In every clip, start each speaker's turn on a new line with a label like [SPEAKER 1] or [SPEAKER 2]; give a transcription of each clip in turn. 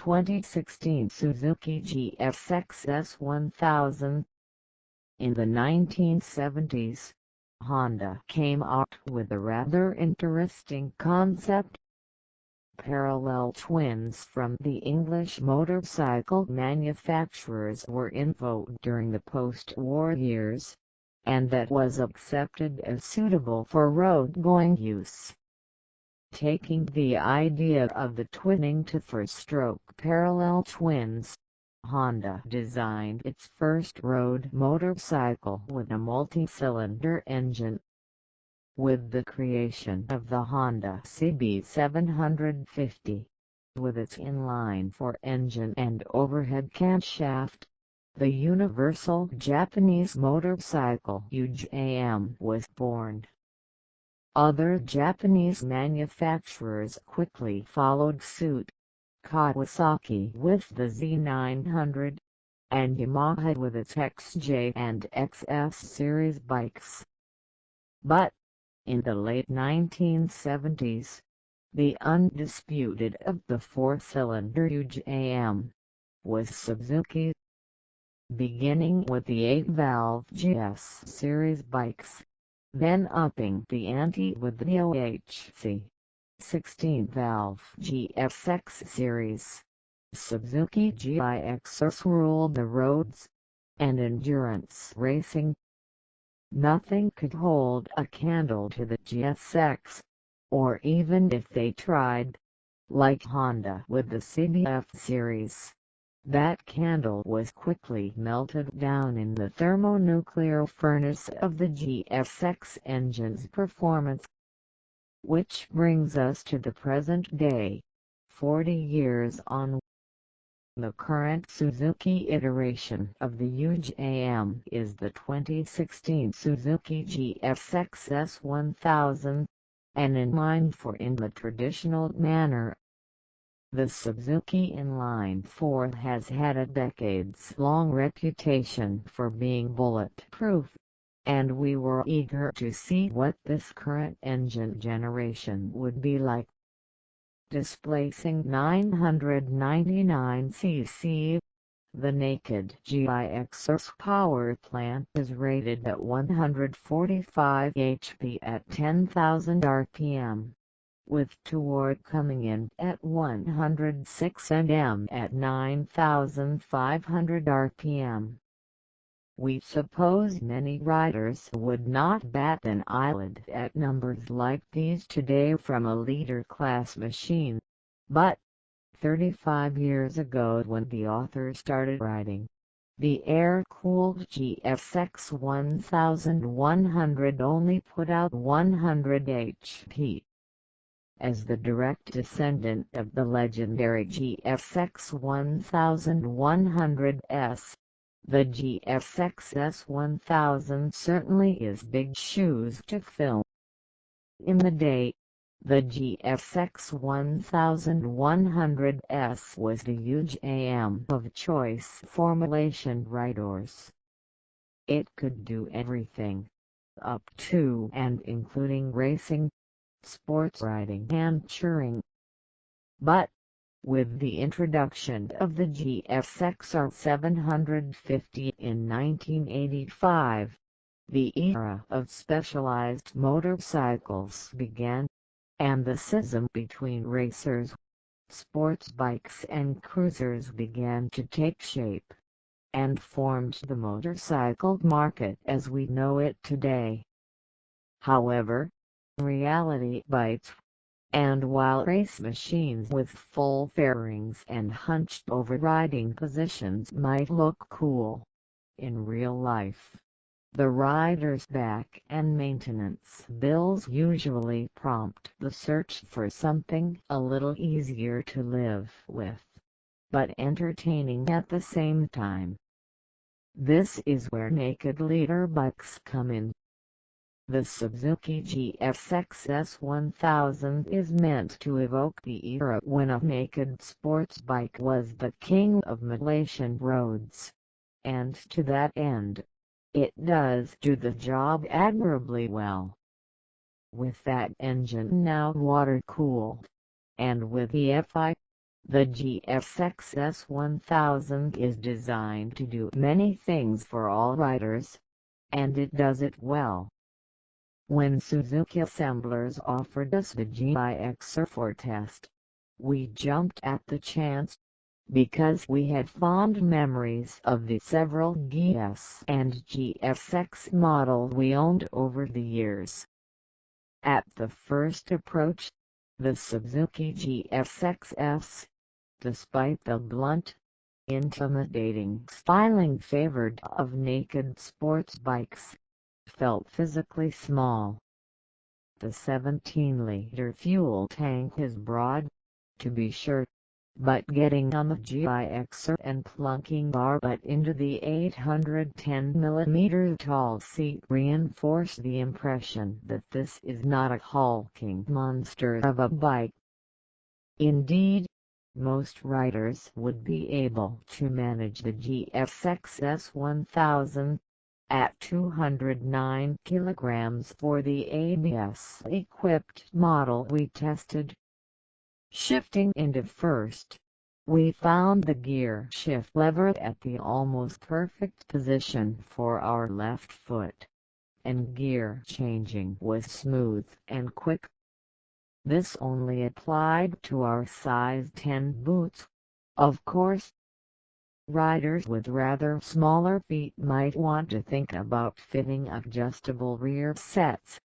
[SPEAKER 1] 2016 Suzuki GSX-S1000. In the 1970s, Honda came out with a rather interesting concept. Parallel twins from the English motorcycle manufacturers were in vogue during the post-war years, and that was accepted as suitable for road-going use. Taking the idea of the twinning to four-stroke parallel twins, Honda designed its first road motorcycle with a multi-cylinder engine. With the creation of the Honda CB750, with its inline-4 engine and overhead camshaft, the universal Japanese motorcycle UJM was born. Other Japanese manufacturers quickly followed suit, Kawasaki with the Z900, and Yamaha with its XJ and XS series bikes. But, in the late 1970s, the undisputed of the four-cylinder UJM was Suzuki. Beginning with the 8-valve GS series bikes, then upping the ante with the OHC 16-valve GSX series, Suzuki GSX-S ruled the roads and endurance racing. Nothing could hold a candle to the GSX, or even if they tried, like Honda with the CBF series, that candle was quickly melted down in the thermonuclear furnace of the GSX engine's performance. Which brings us to the present day, 40 years on. The current Suzuki iteration of the UJM is the 2016 Suzuki GSX-S1000, and in line for in the traditional manner. The Suzuki inline-4 has had a decades-long reputation for being bulletproof, and we were eager to see what this current engine generation would be like. Displacing 999 cc, the naked GSX power plant is rated at 145 HP at 10,000 rpm, with torque coming in at 106 Nm at 9,500 rpm. We suppose many riders would not bat an eyelid at numbers like these today from a leader-class machine, but 35 years ago when the author started riding, the air-cooled GSX 1100 only put out 100 HP. As the direct descendant of the legendary GSX 1100S, the GSX-S1000 certainly is big shoes to fill. In the day, the GSX-1100S was the UJM of choice for Malaysian riders. It could do everything, up to and including racing, sports riding and touring. But, with the introduction of the GSX-R 750 in 1985, the era of specialized motorcycles began, and the schism between racers, sports bikes and cruisers began to take shape, and formed the motorcycle market as we know it today. However, reality bites. And while race machines with full fairings and hunched-over riding positions might look cool in real life, the rider's back and maintenance bills usually prompt the search for something a little easier to live with, but entertaining at the same time. This is where naked leader bikes come in. The Suzuki GSX-S1000 is meant to evoke the era when a naked sports bike was the king of Malaysian roads, and to that end, it does do the job admirably well. With that engine now water-cooled, and with EFI, The GSX-S1000 is designed to do many things for all riders, and it does it well. When Suzuki assemblers offered us the GSX-S for test, we jumped at the chance, because we had fond memories of the several GS and GSX models we owned over the years. At the first approach, the Suzuki GSX-S, despite the blunt, intimidating styling favored of naked sports bikes, felt physically small. The 17-liter fuel tank is broad, to be sure, but getting on the GSX and plunking our butt into the 810mm tall seat reinforced the impression that this is not a hulking monster of a bike. Indeed, most riders would be able to manage the GSX-S1000 at 209 kilograms for the ABS-equipped model we tested. Shifting into first, we found the gear shift lever at the almost perfect position for our left foot, and gear changing was smooth and quick. This only applied to our size 10 boots, of course. Riders with rather smaller feet might want to think about fitting adjustable rear sets.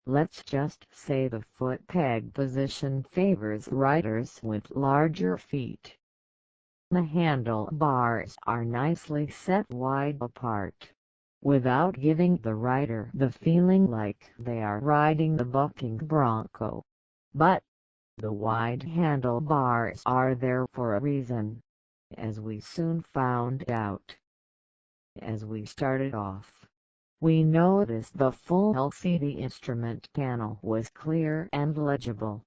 [SPEAKER 1] Let's just say the foot peg position favors riders with larger feet. The handlebars are nicely set wide apart, without giving the rider the feeling like they are riding the bucking bronco. But the wide handlebars are there for a reason, as we soon found out. As we started off, we noticed the full LCD instrument panel was clear and legible,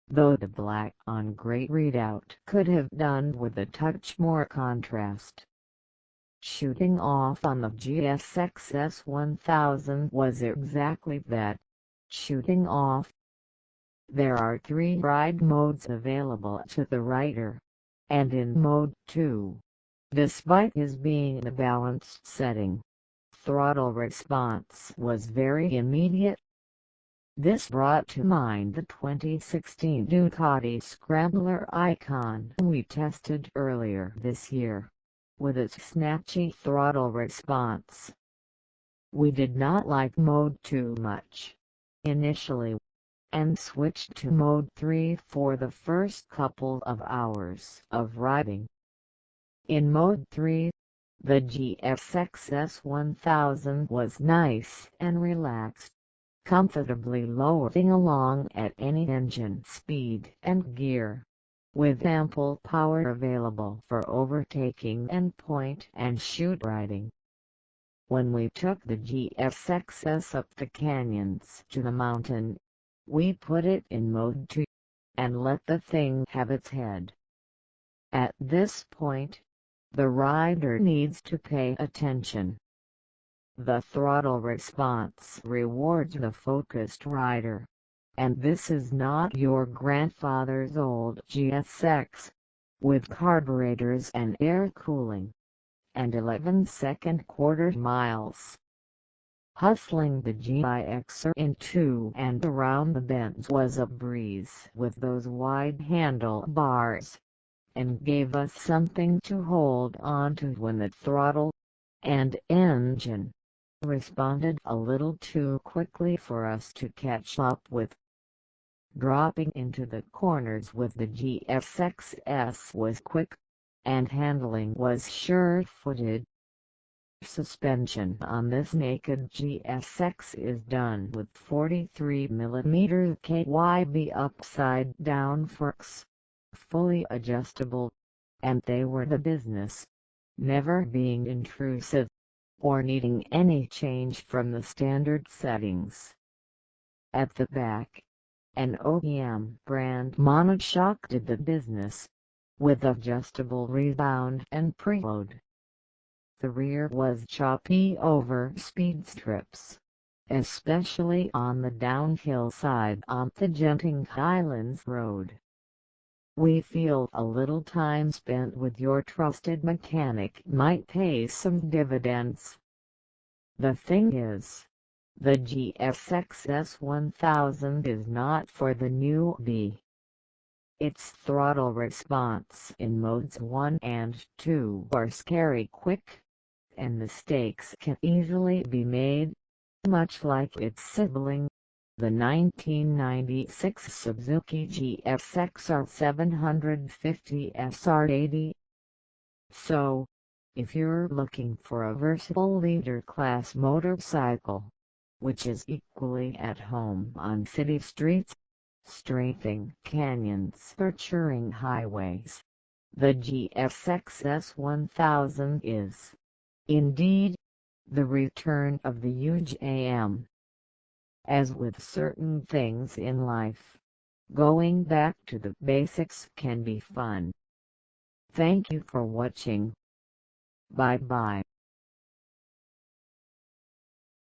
[SPEAKER 1] though the black on grey readout could have done with a touch more contrast. Shooting off on the GSX-S1000 was exactly that, shooting off. There are 3 ride modes available to the rider, and in Mode 2, despite his being a balanced setting, throttle response was very immediate. This brought to mind the 2016 Ducati Scrambler Icon we tested earlier this year, with its snatchy throttle response. We did not like Mode 2 much initially, and switched to Mode 3 for the first couple of hours of riding. In Mode 3, the GSX-S1000 was nice and relaxed, comfortably loading along at any engine speed and gear, with ample power available for overtaking and point-and-shoot riding. When we took the GSX-S up the canyons to the mountain, we put it in Mode 2, and let the thing have its head. At this point, the rider needs to pay attention. The throttle response rewards the focused rider, and this is not your grandfather's old GSX, with carburetors and air cooling, and 11-second quarter miles. Hustling the GSX into and around the bends was a breeze with those wide handlebars, and gave us something to hold on to when the throttle and engine responded a little too quickly for us to catch up with. Dropping into the corners with the GSX-S was quick, and handling was sure-footed. Suspension on this naked GSX is done with 43mm KYB upside-down forks, fully adjustable, and they were the business, never being intrusive, or needing any change from the standard settings. At the back, an OEM brand monoshock did the business, with adjustable rebound and preload. The rear was choppy over speed strips, especially on the downhill side on the Genting Highlands Road. We feel a little time spent with your trusted mechanic might pay some dividends. The thing is, the GSX-S1000 is not for the newbie. Its throttle response in modes 1 and 2 are scary quick, and mistakes can easily be made, much like its sibling, the 1996 Suzuki GSX-R750 SR80. So, if you're looking for a versatile leader-class motorcycle, which is equally at home on city streets, strafing canyons or touring highways, the GSX-S1000 is, indeed, the return of the UJM. As with certain things in life, going back to the basics can be fun. Thank you for watching. Bye bye.